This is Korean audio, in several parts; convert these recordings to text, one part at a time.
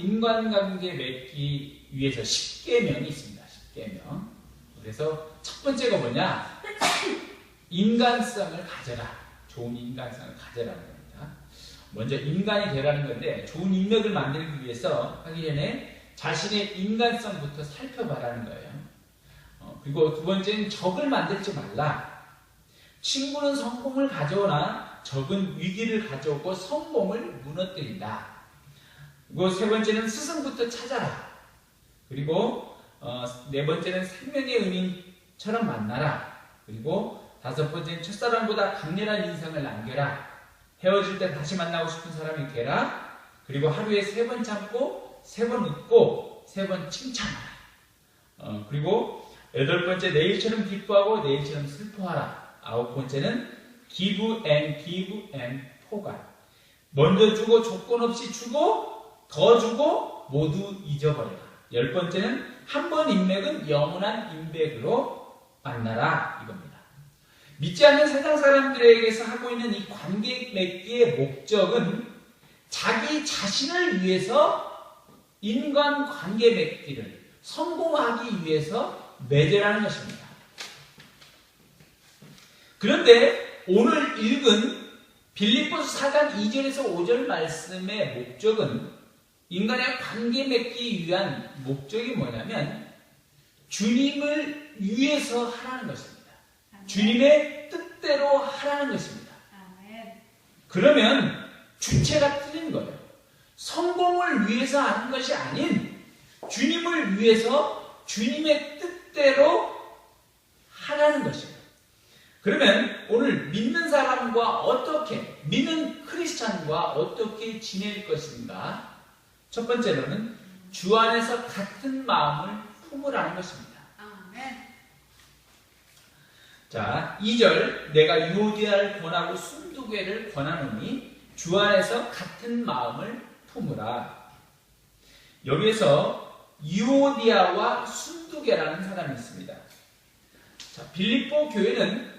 인간관계 맺기 위해서 10계명이 있습니다. 10계명. 그래서 첫 번째가 뭐냐? 인간성을 가져라. 좋은 인간성을 가져라는 겁니다. 먼저 인간이 되라는 건데 좋은 인맥을 만들기 위해서 하기 전에 자신의 인간성부터 살펴봐라는 거예요. 그리고 두 번째는 적을 만들지 말라. 친구는 성공을 가져오나 적은 위기를 가져오고 성공을 무너뜨린다. 그리고 세 번째는 스승부터 찾아라. 그리고 네 번째는 생명의 은인처럼 만나라. 그리고 다섯 번째는 첫사랑보다 강렬한 인상을 남겨라. 헤어질 때 다시 만나고 싶은 사람이 되라. 그리고 하루에 3번 참고 3번 웃고 3번 칭찬하라. 그리고 여덟 번째 내일처럼 기뻐하고 내일처럼 슬퍼하라. 아홉 번째는 give and forget. 먼저 주고 조건 없이 주고 더 주고 모두 잊어버려라. 열 번째는 한 번 인맥은 영원한 인맥으로 만나라 이겁니다. 믿지 않는 세상 사람들에게서 하고 있는 이 관계 맺기의 목적은 자기 자신을 위해서 인간 관계 맺기를 성공하기 위해서 맺으라는 것입니다. 그런데 오늘 읽은 빌립보서 4장 2절에서 5절 말씀의 목적은 인간의 관계 맺기 위한 목적이 뭐냐면 주님을 위해서 하라는 것입니다. 아멘. 주님의 뜻대로 하라는 것입니다. 아멘. 그러면 주체가 틀린 거예요. 성공을 위해서 하는 것이 아닌 주님을 위해서 주님의 뜻대로 하라는 것이에요. 그러면 오늘 믿는 사람과 어떻게, 믿는 크리스찬과 어떻게 지낼 것인가? 첫 번째로는 주 안에서 같은 마음을 품으라는 것입니다. 아멘. 자, 2절 내가 유오디아를 권하고 순두개를 권하노니 주 안에서 같은 마음을 품으라. 여기에서 유오디아와 순두개라는 사람이 있습니다. 자, 빌립보 교회는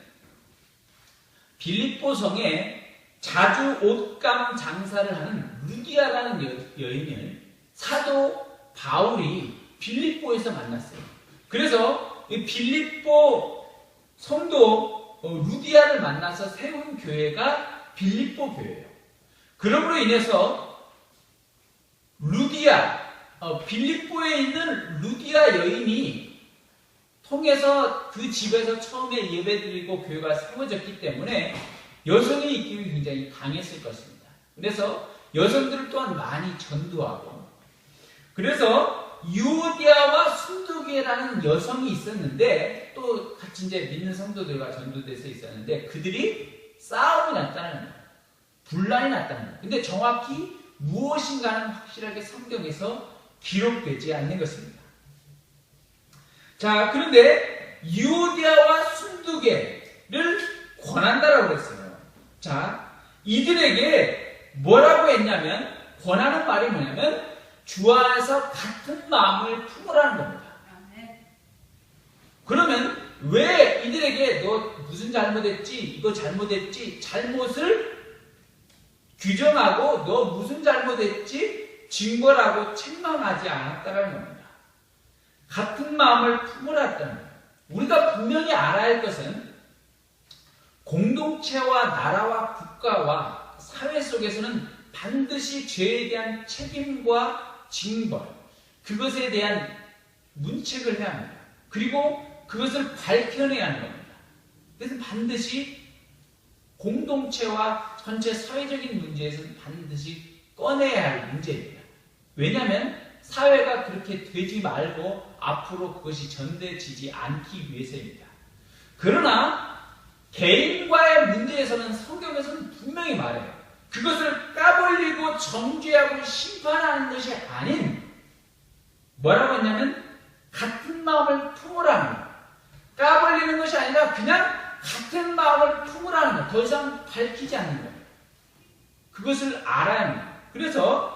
빌립보 성에 자주 옷감 장사를 하는 루디아라는 여인을 사도 바울이 빌립보에서 만났어요. 그래서 이 빌립보 성도 루디아를 만나서 세운 교회가 빌립보 교회예요. 그러므로 인해서 빌립보에 있는 루디아 여인이 통해서 그 집에서 처음에 예배드리고 교회가 세워졌기 때문에 여성의 입김이 굉장히 강했을 것입니다. 그래서 여성들을 또한 많이 전도하고, 그래서 유오디아와 순두개라는 여성이 있었는데 또 같이 이제 믿는 성도들과 전도돼서 있었는데 그들이 싸움이 났다는 거예요. 분란이 났다는 거예요. 근데 정확히 무엇인가는 확실하게 성경에서 기록되지 않는 것입니다. 자, 그런데 유오디아와 순두개를 권한다라고 그랬어요. 자, 이들에게 뭐라고 했냐면, 권하는 말이 뭐냐면 주 안에서 같은 마음을 품으라는 겁니다. 그러면 왜 이들에게 너 무슨 잘못했지, 이거 잘못했지, 잘못을 규정하고 너 무슨 잘못했지 징벌하고 책망하지 않았다는 겁니다. 같은 마음을 품으라는 거예요. 우리가 분명히 알아야 할 것은 공동체와 나라와 국가와 사회 속에서는 반드시 죄에 대한 책임과 징벌, 그것에 대한 문책을 해야 합니다. 그리고 그것을 밝혀내야 하는 겁니다. 그래서 반드시 공동체와 전체 사회적인 문제에서는 반드시 꺼내야 할 문제입니다. 왜냐하면 사회가 그렇게 되지 말고 앞으로 그것이 전돼지지 않기 위해서입니다. 그러나 개인과의 문제에서는 성경에서는 분명히 말해요. 그것을 까불리고 정죄하고 심판하는 것이 아닌 뭐라고 했냐면 같은 마음을 품으라는 거예요. 까불리는 것이 아니라 그냥 같은 마음을 품으라는 거예요. 더 이상 밝히지 않는 거예요. 그것을 알아야 합니다. 그래서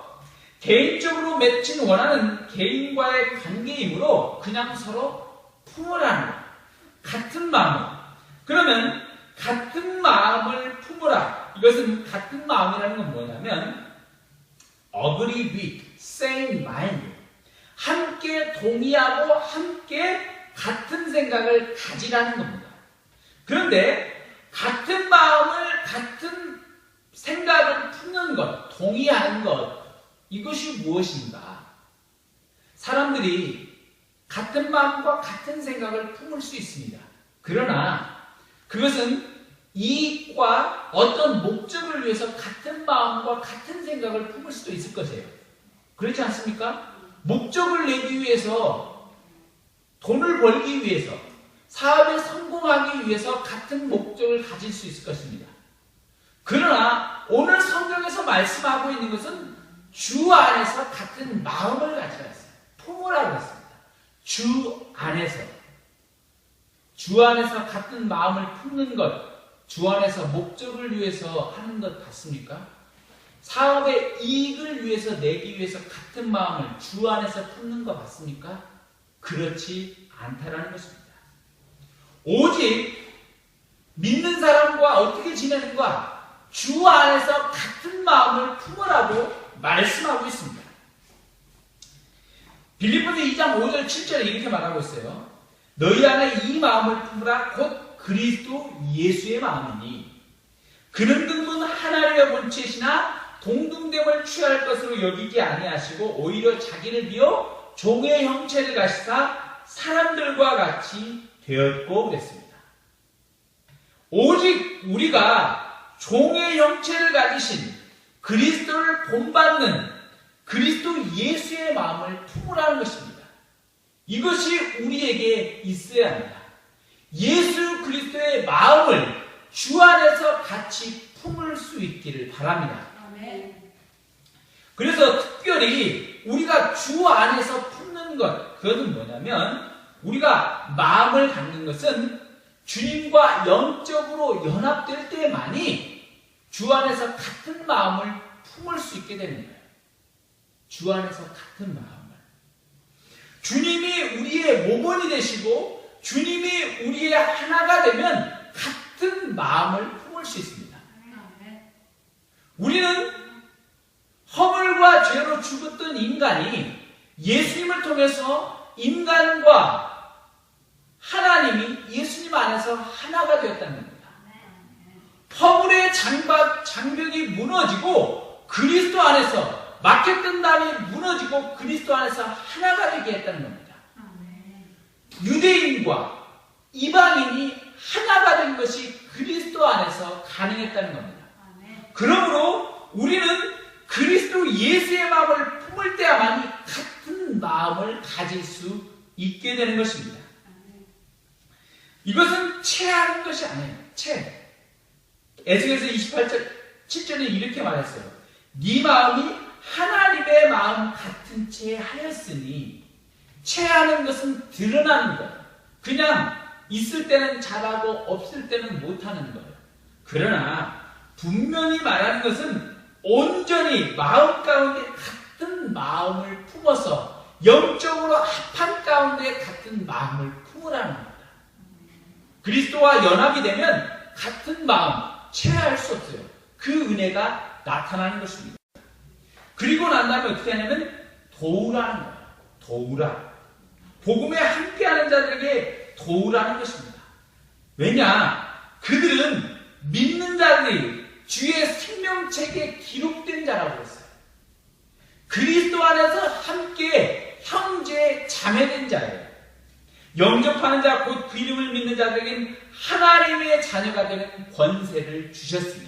개인적으로 맺힌 원하는 개인과의 관계이므로 그냥 서로 품으라는 거예요. 같은 마음을. 그러면 같은 마음을 품으라. 이것은 같은 마음이라는 건 뭐냐면 agree with, same mind. 함께 동의하고 함께 같은 생각을 가지라는 겁니다. 그런데 같은 마음을, 같은 생각을 품는 것, 동의하는 것, 이것이 무엇인가? 사람들이 같은 마음과 같은 생각을 품을 수 있습니다. 그러나 그것은 이익과 어떤 목적을 위해서 같은 마음과 같은 생각을 품을 수도 있을 것이에요. 그렇지 않습니까? 목적을 내기 위해서, 돈을 벌기 위해서, 사업에 성공하기 위해서 같은 목적을 가질 수 있을 것입니다. 그러나 오늘 성경에서 말씀하고 있는 것은 주 안에서 같은 마음을 가지라 했어요. 품으라고 했습니다. 주 안에서 같은 마음을 품는 것, 주 안에서 목적을 위해서 하는 것 같습니까? 사업의 이익을 위해서 내기 위해서 같은 마음을 주 안에서 품는 것 같습니까? 그렇지 않다라는 것입니다. 오직 믿는 사람과 어떻게 지내는가? 주 안에서 같은 마음을 품으라고 말씀하고 있습니다. 빌립보서 2장 5절 7절에 이렇게 말하고 있어요. 너희 안에 이 마음을 품으라 곧 그리스도 예수의 마음이니 그는 등분 하나님의 본체시나 동등됨을 취할 것으로 여기지 아니하시고 오히려 자기를 비어 종의 형체를 가시사 사람들과 같이 되었고 그랬습니다. 오직 우리가 종의 형체를 가지신 그리스도를 본받는 그리스도 예수의 마음을 품으라는 것입니다. 이것이 우리에게 있어야 합니다. 예수 그리스도의 마음을 주 안에서 같이 품을 수 있기를 바랍니다. 아멘. 그래서 특별히 우리가 주 안에서 품는 것, 그것은 뭐냐면 우리가 마음을 갖는 것은 주님과 영적으로 연합될 때만이 주 안에서 같은 마음을 품을 수 있게 되는 거예요. 주 안에서 같은 마음을. 주님이 우리의 모본이 되시고 주님이 우리의 하나가 되면 같은 마음을 품을 수 있습니다. 우리는 허물과 죄로 죽었던 인간이 예수님을 통해서 인간과 하나님이 예수님 안에서 하나가 되었다는 겁니다. 허물의 장벽이 무너지고 그리스도 안에서 막혔던 담이 무너지고 그리스도 안에서 하나가 되게 했다는 겁니다. 유대인과 이방인이 하나가 된 것이 그리스도 안에서 가능했다는 겁니다. 그러므로 우리는 그리스도 예수의 마음을 품을 때야만이 같은 마음을 가질 수 있게 되는 것입니다. 이것은 체하는 것이 아니에요. 에스겔서 28절 7절에 이렇게 말했어요. 네 마음이 하나님의 마음 같은 채 하였으니 체하는 것은 드러나는 거예요. 그냥 있을 때는 잘하고 없을 때는 못하는 거예요. 그러나 분명히 말하는 것은 온전히 마음 가운데 같은 마음을 품어서 영적으로 합한 가운데 같은 마음을 품으라는 겁니다. 그리스도와 연합이 되면 같은 마음, 체할 수 없어요. 그 은혜가 나타나는 것입니다. 그리고 난 다음에 어떻게 하냐면 도우라는 거예요. 도우라. 복음에 함께하는 자들에게 도우라는 것입니다. 왜냐? 그들은 믿는 자들이 주의 생명책에 기록된 자라고 했어요. 그리스도 안에서 함께 형제 자매된 자예요. 영접하는 자 곧 그 이름을 믿는 자들에게는 하나님의 자녀가 되는 권세를 주셨으니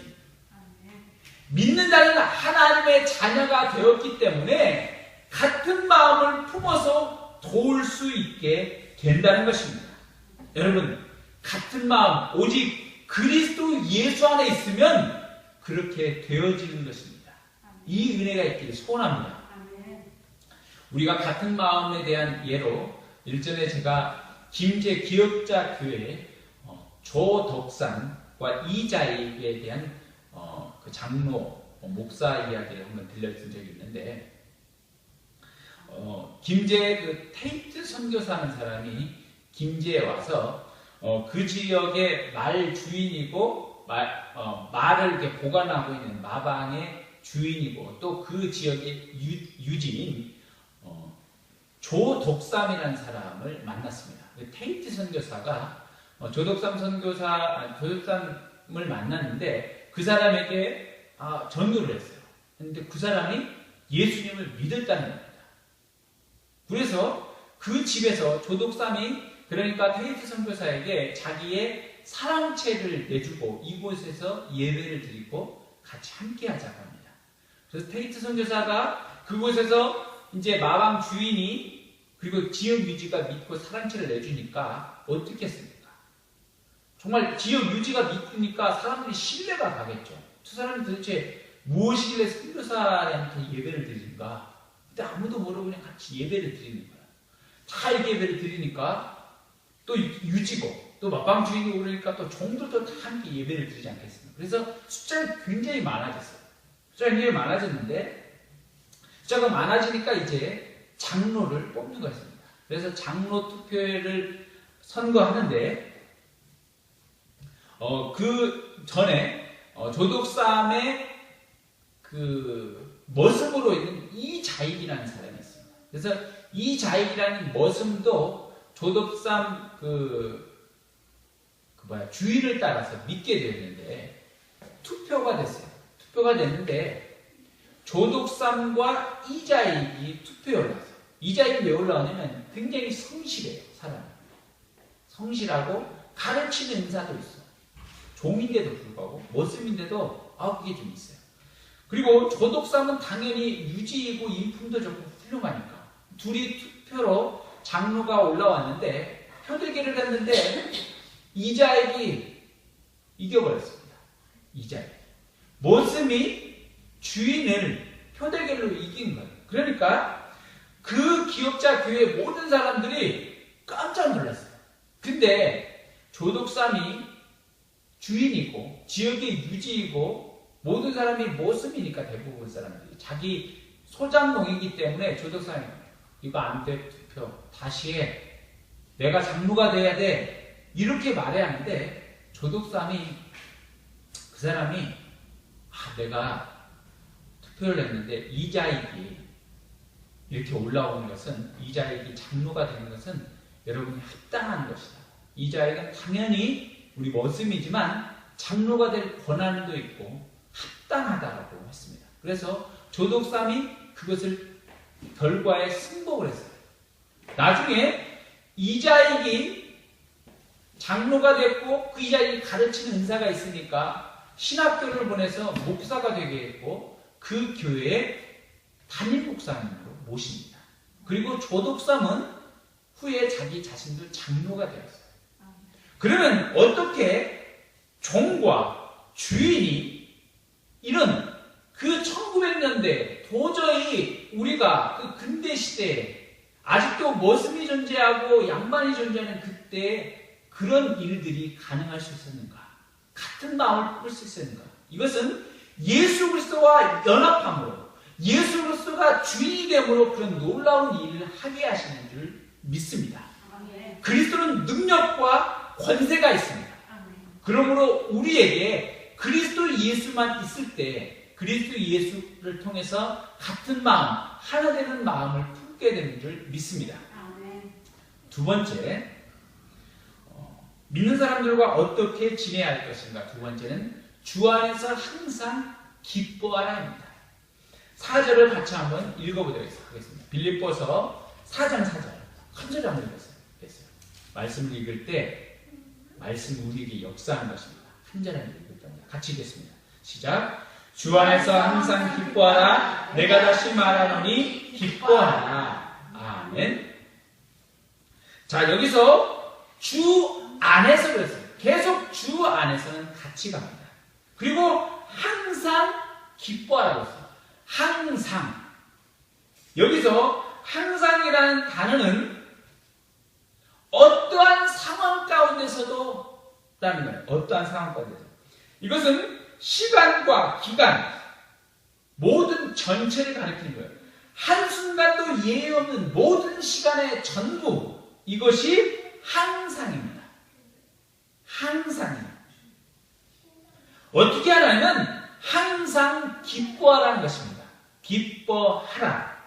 믿는 자는 하나님의 자녀가 되었기 때문에 같은 마음을 품어서 도울 수 있게 된다는 것입니다. 여러분, 같은 마음, 오직 그리스도 예수 안에 있으면 그렇게 되어지는 것입니다. 이 은혜가 있기를 소원합니다. 우리가 같은 마음에 대한 예로 일전에 제가 김제 기업자 교회 조덕산과 이자익에 대한 그 장로 목사 이야기를 한번 들려준 적이 있는데 김제 그 테이트 선교사라는 사람이 김제에 와서 그 지역의 말 주인이고 말을 이렇게 보관하고 있는 마방의 주인이고 또 그 지역의 유지인 조독삼이라는 사람을 만났습니다. 테이트 선교사가 조독삼을 만났는데 그 사람에게 전도를 했어요. 그런데 그 사람이 예수님을 믿었다는 겁니다. 그래서 그 집에서 조독삼이 그러니까 테이트 선교사에게 자기의 사랑채를 내주고 이곳에서 예배를 드리고 같이 함께 하자고 합니다. 그래서 테이트 선교사가 그곳에서 이제 마방 주인이 그리고 지역 유지가 믿고 사랑채를 내주니까 어떻게 했습니까? 정말 지역 유지가 믿으니까 사람들이 신뢰가 가겠죠. 저 사람이 도대체 무엇이길래 선교사한테 예배를 드리는가? 근데 아무도 모르고 그냥 같이 예배를 드리는 거예요. 다 이렇게 예배를 드리니까 또 유지고 또 마방 주인이 오르니까 또 종들도 다 함께 예배를 드리지 않겠습니까? 그래서 숫자가 굉장히 많아졌어요. 숫자가 굉장히 많아졌는데 숫자가 많아지니까 이제 장로를 뽑는 것입니다. 그래서 장로 투표를 선거하는데 그 전에 조독삼의 그 머슴으로 있는 이자익이라는 사람이 있습니다. 그래서 이자익이라는 머슴도 조독삼 주인을 따라서 믿게 되었는데 투표가 됐어요. 투표가 됐는데 조독삼과 이자익이 투표에 올라왔어요. 이자익이 왜 올라오냐면 굉장히 성실해요. 사람이. 성실하고 가르치는 은사도 있어요. 종인데도 불구하고 머슴인데도 그게 좀 있어요. 그리고 조독삼은 당연히 유지이고 인품도 좋고 훌륭하니까 둘이 투표로 장로가 올라왔는데 표대결을 했는데 이자익이 이겨버렸습니다. 이자익. 머슴이 주인을 표대결로 이긴 거예요. 그러니까 그 기업자 교회 모든 사람들이 깜짝 놀랐어요. 근데 조독삼이 주인이고 지역의 유지이고 모든 사람이 머슴이니까 대부분 사람들이 자기 소장농이기 때문에 조독삼이 이거 안 돼 투표 다시 해. 내가 장로가 돼야 돼. 이렇게 말해야 하는데 조독삼이 그 사람이 내가 투표를 했는데 이자익이 이렇게 올라오는 것은 이자익이 장로가 되는 것은 여러분이 합당한 것이다. 이자익은 당연히 우리 머슴이지만 장로가 될 권한도 있고 합당하다라고 했습니다. 그래서 조독삼이 그것을 결과에 승복을 했어요. 나중에 이자익이 장로가 됐고 그 이자익이 가르치는 은사가 있으니까 신학교를 보내서 목사가 되게 했고 그 교회에 담임 목사님으로 모십니다. 그리고 조독삼은 후에 자기 자신도 장로가 되었어요. 그러면 어떻게 종과 주인이 이런 그 1900년대 도저히 우리가 그 근대 시대에 아직도 머슴이 존재하고 양반이 존재하는 그때 그런 일들이 가능할 수 있었는가? 같은 마음을 품을 수 있었는가? 이것은 예수 그리스도와 연합함으로 예수 그리스도가 주인이 됨으로 그런 놀라운 일을 하게 하시는 줄 믿습니다. 그리스도는 능력과 권세가 있습니다. 그러므로 우리에게 그리스도 예수만 있을 때 그리스도 예수를 통해서 같은 마음, 하나 되는 마음을 품게 되는 줄 믿습니다. 두 번째, 믿는 사람들과 어떻게 지내야 할 것인가? 두 번째는 주 안에서 항상 기뻐하라입니다. 4절을 같이 한번 읽어보도록 하겠습니다. 빌립보서 4장 4절 한 절을 한번 읽었어요. 말씀을 읽을 때 말씀 우리에게 역사한 것입니다. 한 절을 읽을 겁니다. 같이 읽겠습니다. 시작. 주 안에서 항상 기뻐하라. 내가 다시 말하노니 기뻐하라. 아멘. 자, 여기서 주 안에서 그랬어요. 계속 주 안에서는 같이 갑니다. 그리고 항상 기뻐하라고 했어요. 항상. 여기서 항상이라는 단어는 어떠한 상황 가운데서도 라는 거예요. 어떠한 상황 가운데서. 이것은 시간과 기간, 모든 전체를 가리키는 거예요. 한순간도 예외 없는 모든 시간의 전부, 이것이 항상입니다. 항상입니다. 어떻게 하냐면 항상 기뻐하라는 것입니다. 기뻐하라.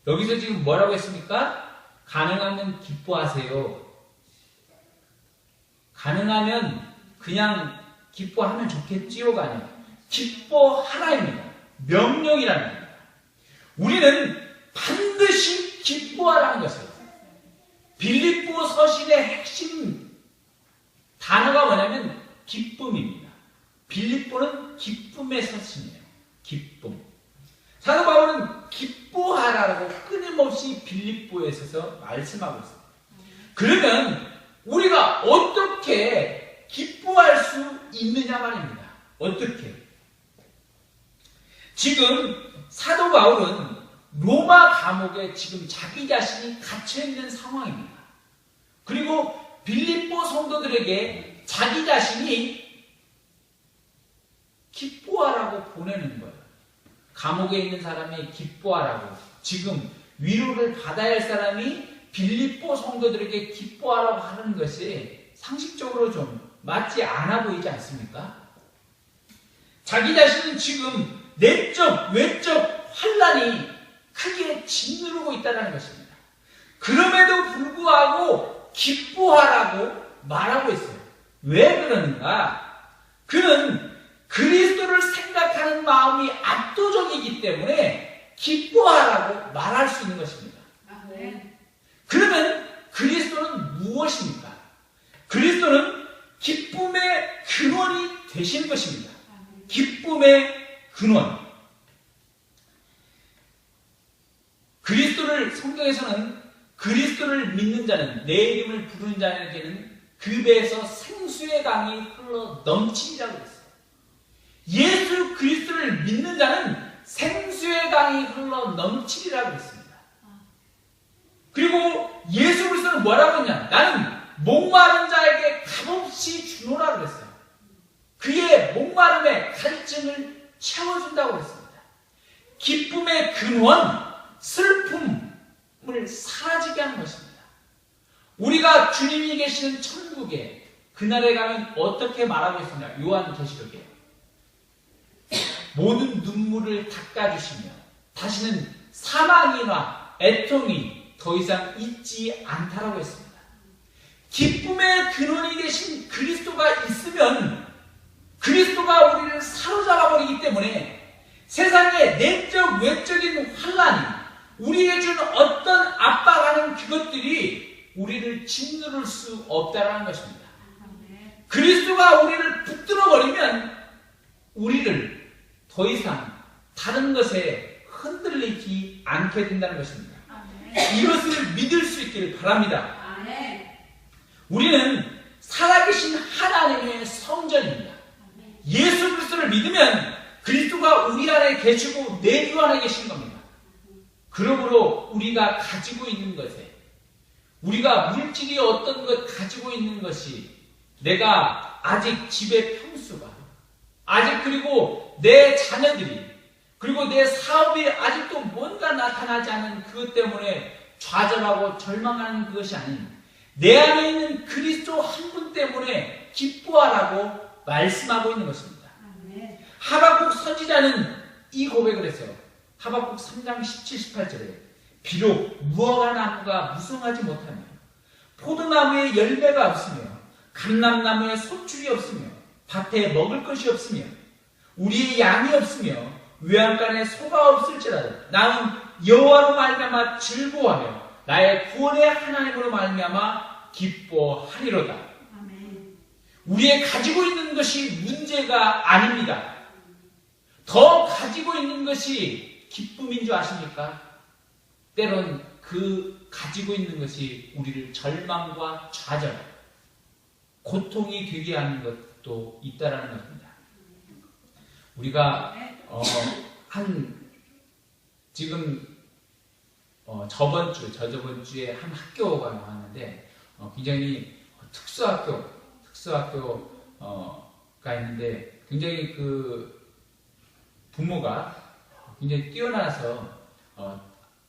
여기서 지금 뭐라고 했습니까? 가능하면 기뻐하세요. 가능하면 그냥 기뻐하면 좋겠지요가 아니에요. 기뻐하라입니다. 명령이라는 겁니다. 우리는 반드시 기뻐하라는 것이에요. 빌립보 서신의 핵심 단어가 뭐냐면 기쁨입니다. 빌립보는 기쁨의 서신이에요. 기쁨. 사도 바울은 기뻐하라고 끊임없이 빌립보에 있어서 말씀하고 있습니다. 그러면 우리가 어떻게 기뻐할 수 있느냐 말입니다. 어떻게? 지금 사도 바울은 로마 감옥에 지금 자기 자신이 갇혀있는 상황입니다. 그리고 빌립보 성도들에게 자기 자신이 기뻐하라고 보내는 거예요. 감옥에 있는 사람이 기뻐하라고. 지금 위로를 받아야 할 사람이 빌립보 성도들에게 기뻐하라고 하는 것이 상식적으로 좀 맞지 않아 보이지 않습니까? 자기 자신은 지금 내적, 외적 환란이 크게 짓누르고 있다는 것입니다. 그럼에도 불구하고 기뻐하라고 말하고 있어요. 왜 그러는가? 그는 그리스도를 생각하는 마음이 압도적이기 때문에 기뻐하라고 말할 수 있는 것입니다. 그러면 그리스도는 무엇입니까? 그리스도는 기쁨의 근원이 되시는 것입니다. 기쁨의 근원. 그리스도를 성경에서는 그리스도를 믿는 자는 내 이름을 부르는 자에게는 그 배에서 생수의 강이 흘러 넘치리라고 했어요. 예수 그리스도를 믿는 자는 생수의 강이 흘러 넘치리라고 했습니다. 그리고 예수 그리스도는 뭐라고 했냐? 나는 목마른 자에게 값없이 주노라고 했어요. 그의 목마름의 갈증을 채워준다고 했습니다. 기쁨의 근원, 슬픔을 사라지게 하는 것입니다. 우리가 주님이 계시는 천국에 그날에 가면 어떻게 말하고 있습니까? 요한계시록에 모든 눈물을 닦아주시며 다시는 사망이나 애통이 더 이상 있지 않다라고 했습니다. 기쁨의 근원이 되신 그리스도가 있으면 그리스도가 우리를 사로잡아 버리기 때문에 세상의 내적 외적인 환란이 우리에게 준 어떤 압박하는 그것들이 우리를 짓누를 수 없다라는 것입니다. 그리스도가 우리를 붙들어 버리면 우리를 더 이상 다른 것에 흔들리지 않게 된다는 것입니다. 이것을 믿을 수 있기를 바랍니다. 우리는 살아계신 하나님의 성전입니다. 예수 그리스도를 믿으면 그리스도가 우리 안에 계시고 내 주 안에 계신 겁니다. 그러므로 우리가 가지고 있는 것에 우리가 물질이 어떤 것 가지고 있는 것이 내가 아직 집의 평수가 아직 그리고 내 자녀들이 그리고 내 사업이 아직도 뭔가 나타나지 않은 그것 때문에 좌절하고 절망하는 그것이 아닌 내 안에 있는 그리스도 한 분 때문에 기뻐하라고 말씀하고 있는 것입니다. 하박국 선지자는 이 고백을 했어요. 하박국 3장 17, 18절에 비록 무화과 나무가 무성하지 못하며 포도나무에 열매가 없으며 감람나무에 소출이 없으며 밭에 먹을 것이 없으며 우리의 양이 없으며 외양간에 소가 없을지라도 나는 여호와로 말미암아 즐거워하며 나의 구원의 하나님으로 말미암아 기뻐하리로다. 우리의 가지고 있는 것이 문제가 아닙니다. 더 가지고 있는 것이 기쁨인 줄 아십니까? 때론 그 가지고 있는 것이 우리를 절망과 좌절, 고통이 되게 하는 것도 있다라는 것입니다. 우리가 지금 저번 주에 한 학교가 나왔는데 굉장히 특수학교가 있는데 굉장히 그 부모가 굉장히 뛰어나서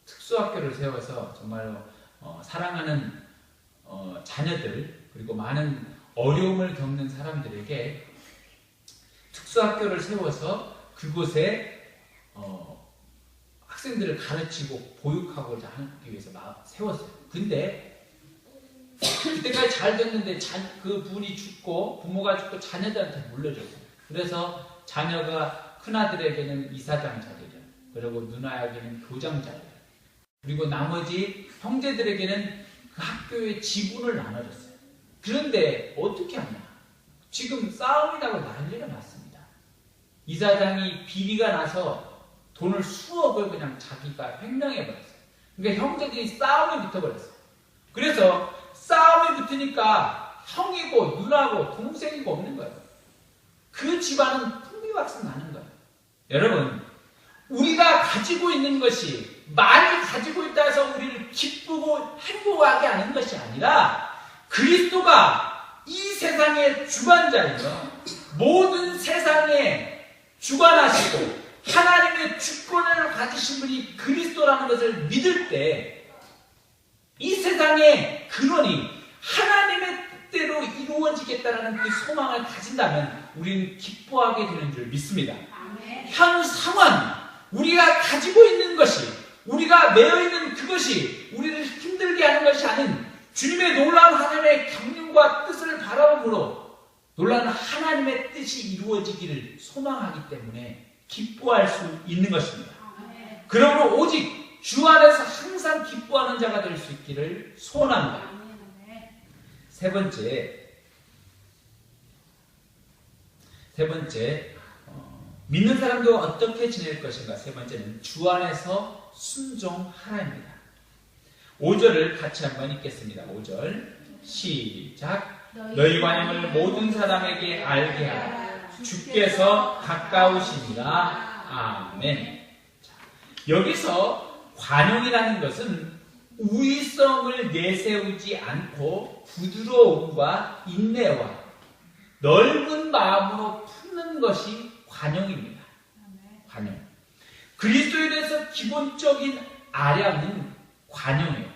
특수학교를 세워서 정말로 사랑하는 자녀들 그리고 많은 어려움을 겪는 사람들에게 특수학교를 세워서 그곳에 학생들을 가르치고 보육하고자 하기 위해서 세웠어요. 근데 그때까지 잘 됐는데 그 분이 죽고 부모가 죽고 자녀들한테 물려줬어요. 그래서 자녀가 큰아들에게는 이사장 자리를, 그리고 누나에게는 교장 자리를, 그리고 나머지 형제들에게는 그 학교의 지분을 나눠줬어요. 그런데 어떻게 하냐? 지금 싸움이 나고 난리가 났습니다. 이사장이 비리가 나서 돈을 수억을 그냥 자기가 횡령해버렸어요. 그러니까 형제들이 싸움이 붙어버렸어요. 그래서 싸움이 붙으니까 형이고 누나고 동생이고 없는 거예요. 그 집안은 풍비박산 나는 거예요. 여러분, 우리가 가지고 있는 것이 많이 가지고 있다 해서 우리를 기쁘고 행복하게 하는 것이 아니라 그리스도가 이 세상의 주관자이며 모든 세상에 주관하시고 하나님의 주권을 가지신 분이 그리스도라는 것을 믿을 때 이 세상의 근원이 하나님의 뜻대로 이루어지겠다는 그 소망을 가진다면 우리는 기뻐하게 되는 줄 믿습니다. 현 상황, 우리가 가지고 있는 것이, 우리가 매여 있는 그것이 우리를 힘들게 하는 것이 아닌 주님의 놀라운 하나님의 경륜과 뜻을 바라보므로 놀라운 하나님의 뜻이 이루어지기를 소망하기 때문에 기뻐할 수 있는 것입니다. 그러므로 오직 주 안에서 항상 기뻐하는 자가 될 수 있기를 소원합니다. 세 번째, 믿는 사람도 어떻게 지낼 것인가. 세 번째는 주 안에서 순종하라입니다. 5절을 같이 한번 읽겠습니다. 5절 시작. 너희 관용을 모든 사람에게 알게 하라. 주께서 가까우시니라. 아멘. 자, 여기서 관용이라는 것은 우위성을 내세우지 않고 부드러움과 인내와 넓은 마음으로 품는 것이 관용입니다. 관용. 그리스도에 대해서 기본적인 아량은 관용이에요.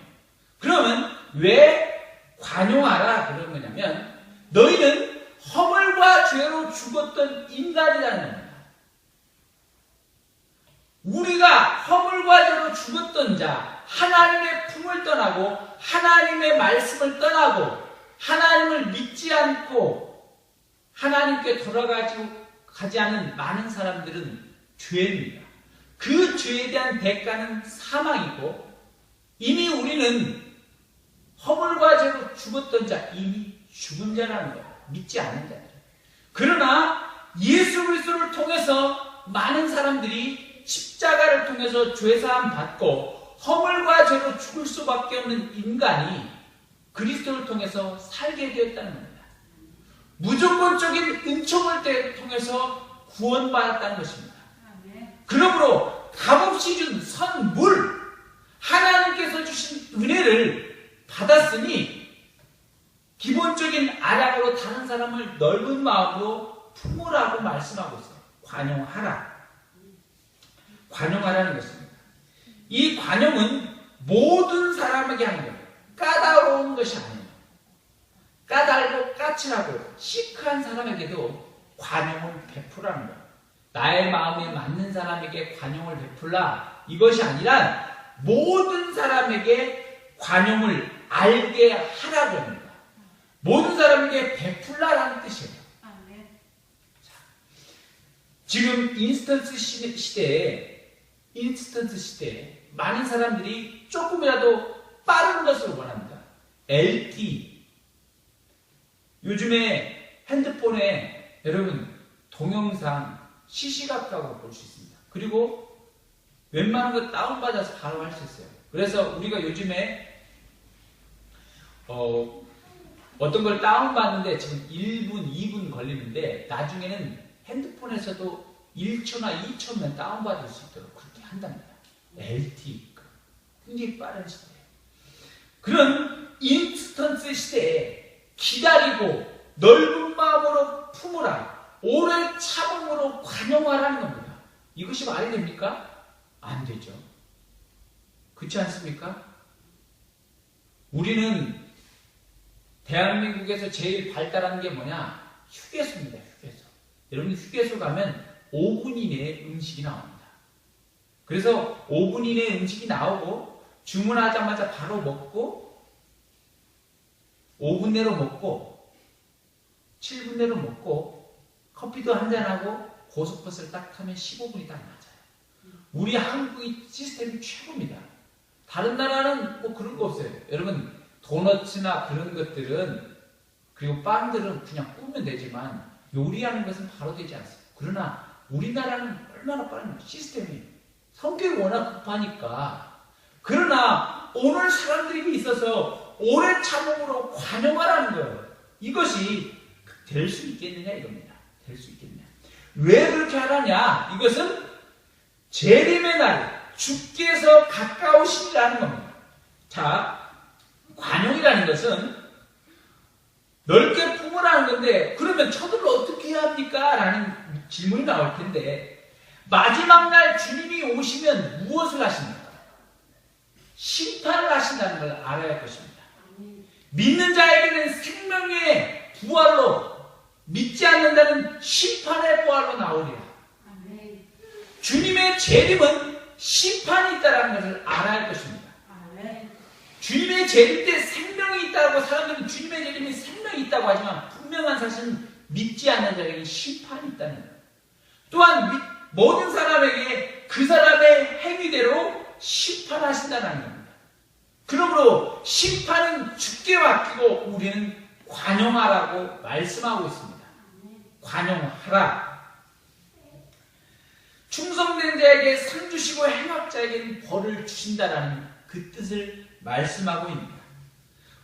그러면 왜 관용하라 그런 거냐면 너희는 허물과 죄로 죽었던 인간이라는 겁니다. 우리가 허물과 죄로 죽었던 자, 하나님의 품을 떠나고 하나님의 말씀을 떠나고 하나님을 믿지 않고 하나님께 돌아가지 않은 많은 사람들은 죄입니다. 그 죄에 대한 대가는 사망이고 이미 우리는 허물과 죄로 죽었던 자, 이미 죽은 자라는 거예요. 믿지 않은 자들. 그러나 예수 그리스도를 통해서 많은 사람들이 십자가를 통해서 죄사함 받고 허물과 죄로 죽을 수밖에 없는 인간이 그리스도를 통해서 살게 되었다는 겁니다. 무조건적인 은총을 통해서 구원받았다는 것입니다. 그러므로 값없이 준 선물, 하나님께서 주신 은혜를 받았으니 기본적인 아량으로 다른 사람을 넓은 마음으로 품으라고 말씀하고 있어요. 관용하라. 관용하라는 것입니다. 이 관용은 모든 사람에게 하는 거예요. 까다로운 것이 아니에요. 까다롭고 까칠하고 시크한 사람에게도 관용을 베풀라는 거예요. 나의 마음에 맞는 사람에게 관용을 베풀라, 이것이 아니라 모든 사람에게 관용을 알게 하라고 합니다. 모든 사람에게 베풀라라는 뜻이에요. 지금 인스턴트 시대에 많은 사람들이 조금이라도 빠른 것을 원합니다. LTE. 요즘에 핸드폰에 여러분 동영상 시시각각으로 볼 수 있습니다. 그리고 웬만한 거 다운받아서 바로 할 수 있어요. 그래서 우리가 요즘에 어떤 걸 다운받는데 지금 1분, 2분 걸리는데 나중에는 핸드폰에서도 1초나 2초면 다운받을 수 있도록 그렇게 한답니다. LTE. 굉장히 빠른 시대예요. 그런 인스턴트 시대에 기다리고 넓은 마음으로 품으라, 오래 참음으로 관용하라는 겁니다. 이것이 말이 됩니까? 안 되죠. 그렇지 않습니까? 우리는 대한민국에서 제일 발달한 게 뭐냐? 휴게소입니다. 휴게소. 여러분 휴게소 가면 5분 이내에 음식이 나옵니다. 그래서 5분 이내에 음식이 나오고 주문하자마자 바로 먹고 5분 내로 먹고 7분 내로 먹고 커피도 한잔하고 고속버스를 딱 타면 15분이 딱 맞아요. 우리 한국의 시스템이 최고입니다. 다른 나라는 뭐 그런 거 없어요. 여러분 도너츠나 그런 것들은 그리고 빵들은 그냥 꾸면 되지만 요리하는 것은 바로 되지 않습니다. 그러나 우리나라는 얼마나 빠른 시스템이 성격이 워낙 급하니까 그러나 오늘 사람들에게 있어서 오래 참음으로 관용하라는 거예요. 이것이 될 수 있겠느냐 이겁니다. 될 수 있겠느냐. 왜 그렇게 하라냐? 이것은 재림의 날 주께서 가까우시라는 겁니다. 자, 관용이라는 것은 넓게 품으라는 건데 그러면 저들을 어떻게 해야 합니까? 라는 질문이 나올 텐데 마지막 날 주님이 오시면 무엇을 하십니까? 심판을 하신다는 걸 알아야 할 것입니다. 믿는 자에게는 생명의 부활로 믿지 않는다는 심판의 부활로 나오리라. 주님의 재림은 심판이 있다는 것을 알아야 할 것입니다. 주님의 재림 때 생명이 있다고 사람들은 주님의 재림에 생명이 있다고 하지만 분명한 사실은 믿지 않는 자에게 심판이 있다는 거예요. 또한 모든 사람에게 그 사람의 행위대로 심판하신다는 겁니다. 그러므로 심판은 주께 맡기고 우리는 관용하라고 말씀하고 있습니다. 관용하라. 충성된 자에게 상 주시고 행악자에게는 벌을 주신다라는 그 뜻을 말씀하고 있습니다.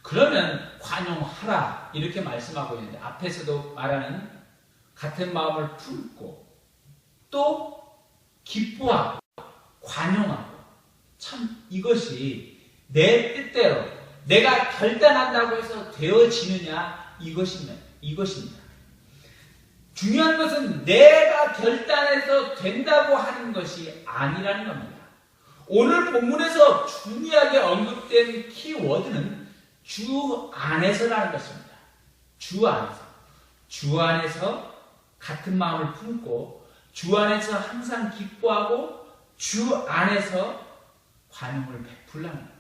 그러면 관용하라 이렇게 말씀하고 있는데 앞에서도 말하는 같은 마음을 품고 또 기뻐하고 관용하고 참 이것이 내 뜻대로 내가 결단한다고 해서 되어지느냐 이것입니다. 중요한 것은 내가 결단해서 된다고 하는 것이 아니라는 겁니다. 오늘 본문에서 중요하게 언급된 키워드는 주 안에서라는 것입니다. 주 안에서. 주 안에서 같은 마음을 품고 주 안에서 항상 기뻐하고 주 안에서 관용을 베풀라는 겁니다.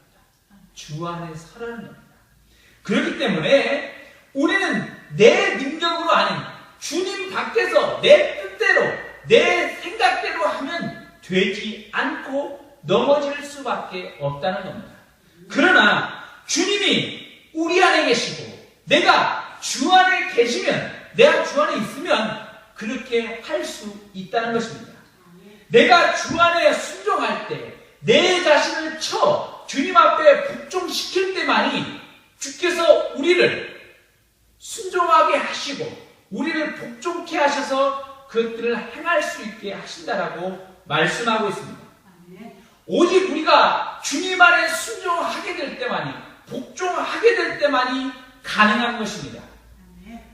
주 안에 서라는 겁니다. 그렇기 때문에 우리는 내 능력으로 아닌 주님 밖에서 내 뜻대로 내 생각대로 하면 되지 않고 넘어질 수밖에 없다는 겁니다. 그러나 주님이 우리 안에 계시고 내가 주 안에 계시면 내가 주 안에 있으면 그렇게 할 수 있다는 것입니다. 내가 주 안에 순종할 때 내 자신을 쳐 주님 앞에 복종시킬 때만이 주께서 우리를 순종하게 하시고 우리를 복종케 하셔서 그것들을 행할 수 있게 하신다라고 말씀하고 있습니다. 오직 우리가 주님 안에 순종하게 될 때만이 복종하게 될 때만이 가능한 것입니다.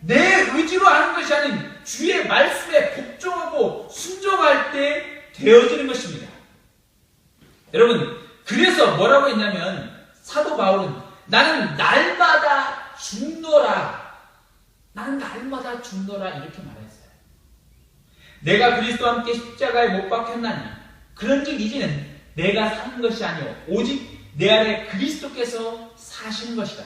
내 의지로 하는 것이 아닌 주의 말씀에 복종하고 순종할 때 되어지는 것입니다. 여러분 그래서 뭐라고 했냐면 사도 바울은 나는 날마다 죽노라. 나는 날마다 죽노라 이렇게 말했어요. 내가 그리스도와 함께 십자가에 못 박혔나니 그런즉 이제는 내가 사는 것이 아니오 오직 내 안에 그리스도께서 사시는 것이다.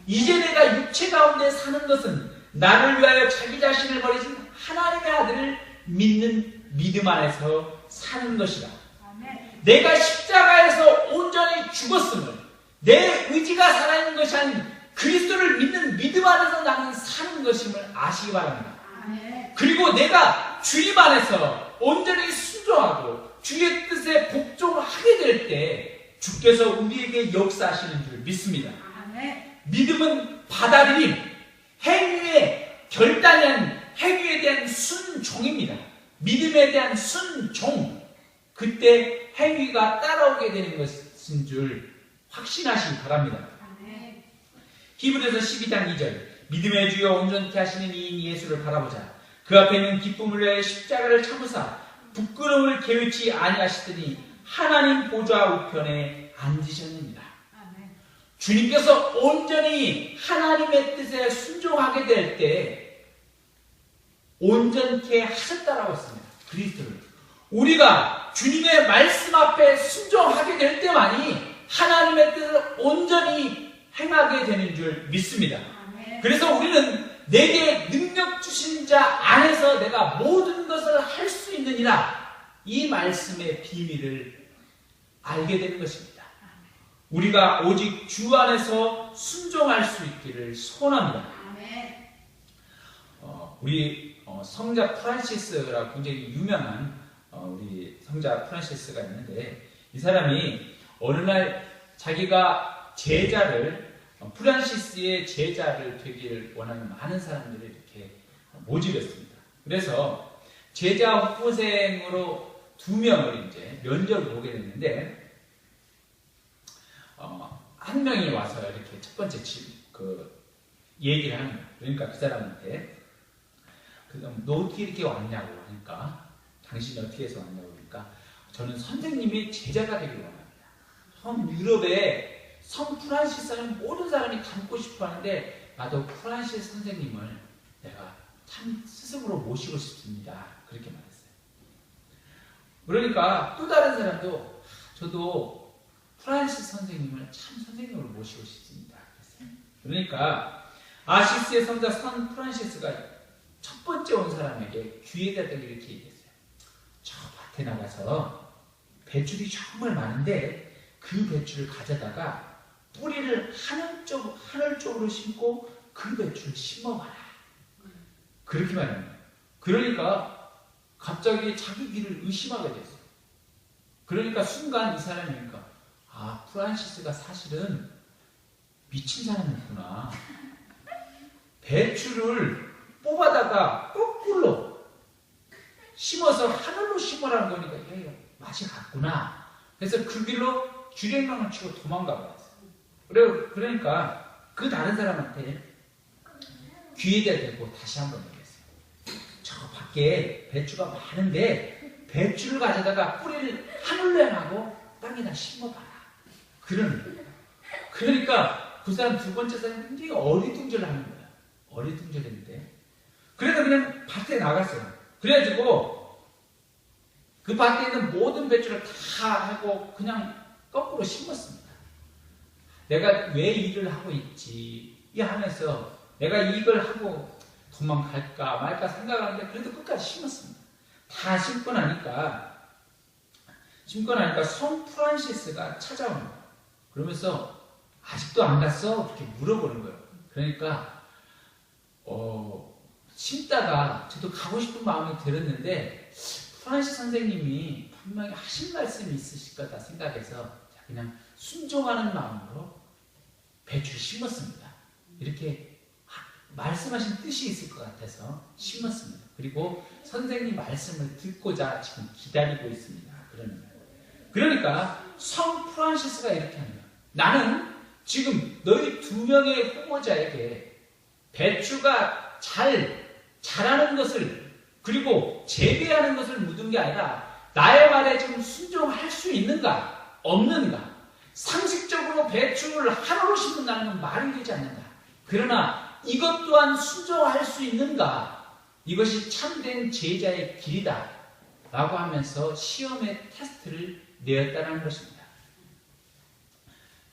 이제 내가 육체 가운데 사는 것은 나를 위하여 자기 자신을 버리신 하나님의 아들을 믿는 믿음 안에서 사는 것이다. 내가 십자가에서 온전히 죽었음을 내 의지가 살아있는 것이 아닌 그리스도를 믿는 믿음 안에서 나는 사는 것임을 아시기 바랍니다. 그리고 내가 주님 안에서 온전히 순종하고 주의 뜻에 복종하게 될 때 주께서 우리에게 역사하시는 줄 믿습니다. 믿음은 받아들임, 행위의 결단이 아닌 행위에 대한 순종입니다. 믿음에 대한 순종. 그때 행위가 따라오게 되는 것인 줄 확신하시기 바랍니다. 히브리서 12장 2절 믿음의 주여 온전케 하시는 이인 예수를 바라보자. 그 앞에 있는 기쁨을 위하여 십자가를 참으사 부끄러움을 개의치 아니하시더니 하나님 보좌 우편에 앉으셨느니라. 주님께서 온전히 하나님의 뜻에 순종하게 될 때 온전케 하셨다라고 했습니다. 그리스도를. 우리가 주님의 말씀 앞에 순종하게 될 때만이 하나님의 뜻을 온전히 행하게 되는 줄 믿습니다. 그래서 우리는 내게 능력 주신 자 안에서 내가 모든 것을 할 수 있느니라, 이 말씀의 비밀을 알게 되는 것입니다. 우리가 오직 주 안에서 순종할 수 있기를 소원합니다. 우리 성자 프란시스라고 굉장히 유명한 우리 성자 프란시스가 있는데, 이 사람이 어느 날 자기가 제자를, 프란시스의 제자를 되기를 원하는 많은 사람들을 이렇게 모집했습니다. 그래서 제자 후보생으로 2명을 이제 면접을 보게 됐는데, 한 명이 와서 이렇게 첫 번째 얘기를 하는 거예요. 그러니까 그 사람한테, 너 어떻게 이렇게 왔냐고 하니까, 당신이 어떻게 해서 왔냐고 하니까, 저는 선생님이 제자가 되기를 원합니다. 유럽에 성 프란시스는 모든 사람이 닮고 싶어 하는데, 나도 프란시스 선생님을 내가 참 스승으로 모시고 싶습니다. 그렇게 말했어요. 그러니까 또 다른 사람도, 저도 프란시스 선생님을 참 선생님으로 모시고 싶습니다. 그랬어요. 그러니까 아시스의 성자 산 프란시스가 첫 번째 온 사람에게 귀에다 대고 이렇게 얘기했어요. 저 밭에 나가서 배추들이 정말 많은데 그 배추를 가져다가 뿌리를 하늘 쪽으로 심고 그 배추를 심어봐라. 그렇게 말하는 거예요. 그러니까 갑자기 자기 귀를 의심하게 됐어요. 그러니까 순간 이 사람이니까, 아, 프란시스가 사실은 미친 사람이구나. 배추를 뽑아다가 거꾸로 심어서 하늘로 심으라는 거니까 이게 맛이 같구나. 그래서 그 길로 주랭랑을 치고 도망가 버렸어요. 그러니까 그 다른 사람한테 귀에다 대고 다시 한번 얘기했어요. 저 밖에 배추가 많은데 배추를 가져다가 뿌리를 하늘로 향하고 땅에다 심어봐라. 그러니까 그 사람, 두 번째 사람이 굉장히 어리둥절하는 거야. 어리둥절했는데, 그래서 그냥 밭에 나갔어요. 그래가지고 그 밭에 있는 모든 배추를 다 하고 그냥 거꾸로 심었습니다. 내가 왜 일을 하고 있지 하면서 내가 이걸 하고 도망갈까 말까 생각하는데, 그래도 끝까지 심었습니다. 다 심고 나니까 성 프란시스가 찾아오는 거예요. 그러면서 아직도 안 갔어? 이렇게 물어보는 거예요. 그러니까 심다가 저도 가고 싶은 마음이 들었는데, 프란시스 선생님이 분명히 하신 말씀이 있으실 거다 생각해서 그냥 순종하는 마음으로 배추를 심었습니다. 이렇게 말씀하신 뜻이 있을 것 같아서 심었습니다. 그리고 선생님 말씀을 듣고자 지금 기다리고 있습니다. 그러니까 성 프란시스가 이렇게 하는 거예요. 나는 지금 너희 2명의 후보자에게 배추가 자라는 것을, 그리고 재배하는 것을 묻은 게 아니라, 나의 말에 지금 순종할 수 있는가 없는가, 상식적으로 배추를 하늘로 심는다는 건 말이 되지 않는다. 그러나 이것 또한 순종할 수 있는가, 이것이 참된 제자의 길이다 라고 하면서 시험의 테스트를 내었다는 것입니다.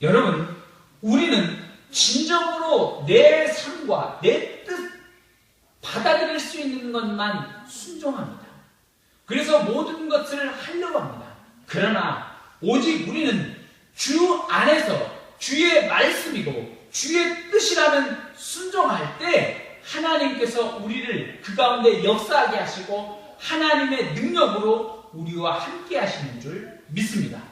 여러분, 우리는 진정으로 내 삶과 내 뜻 받아들일 수 있는 것만 순종합니다. 그래서 모든 것을 하려고 합니다. 그러나 오직 우리는 주 안에서 주의 말씀이고 주의 뜻이라면 순종할 때 하나님께서 우리를 그 가운데 역사하게 하시고 하나님의 능력으로 우리와 함께 하시는 줄 믿습니다.